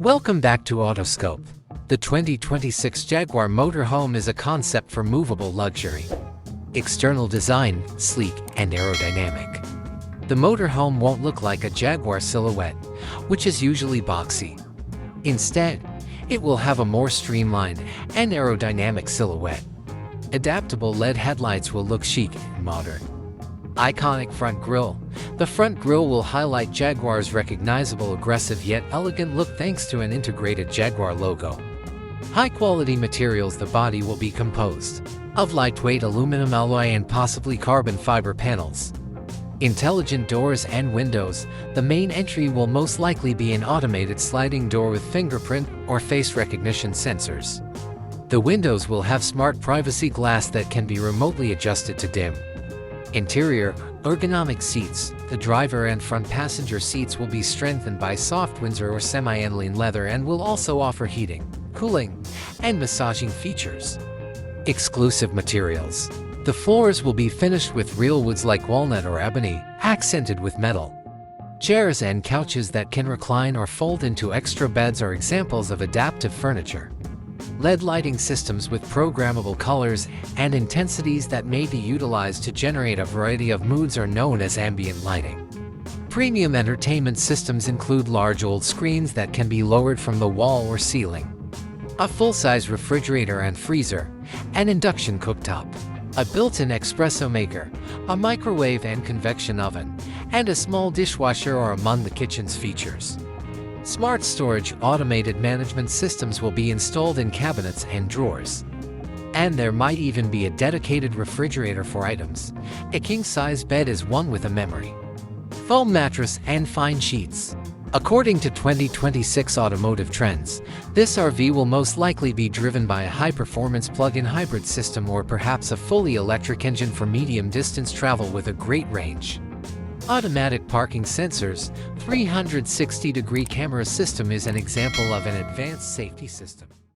Welcome back to Autoscope. The 2026 Jaguar Motorhome is a concept for movable luxury. External design, sleek and aerodynamic. The motorhome won't look like a Jaguar silhouette, which is usually boxy. Instead, it will have a more streamlined and aerodynamic silhouette. Adaptable LED headlights will look chic and modern. Iconic front grille. The front grille will highlight Jaguar's recognizable, aggressive yet elegant look thanks to an integrated Jaguar logo. High-quality materials. The body will be composed of lightweight aluminum alloy and possibly carbon fiber panels. Intelligent doors and windows. The main entry will most likely be an automated sliding door with fingerprint or face recognition sensors. The windows will have smart privacy glass that can be remotely adjusted to dim. Interior, ergonomic seats. The driver and front passenger seats will be strengthened by soft Windsor or semi-aniline leather and will also offer heating, cooling, and massaging features. Exclusive materials. The floors will be finished with real woods like walnut or ebony, accented with metal. Chairs and couches that can recline or fold into extra beds are examples of adaptive furniture. LED lighting systems with programmable colors and intensities that may be utilized to generate a variety of moods are known as ambient lighting. Premium entertainment systems include large OLED screens that can be lowered from the wall or ceiling, a full-size refrigerator and freezer, an induction cooktop, a built-in espresso maker, a microwave and convection oven, and a small dishwasher are among the kitchen's features. Smart storage automated management systems will be installed in cabinets and drawers. And there might even be a dedicated refrigerator for items. A king-size bed is one with a memory foam mattress and fine sheets. According to 2026 automotive trends, this RV will most likely be driven by a high-performance plug-in hybrid system or perhaps a fully electric engine for medium-distance travel with a great range. Automatic parking sensors, 360-degree camera system is an example of an advanced safety system.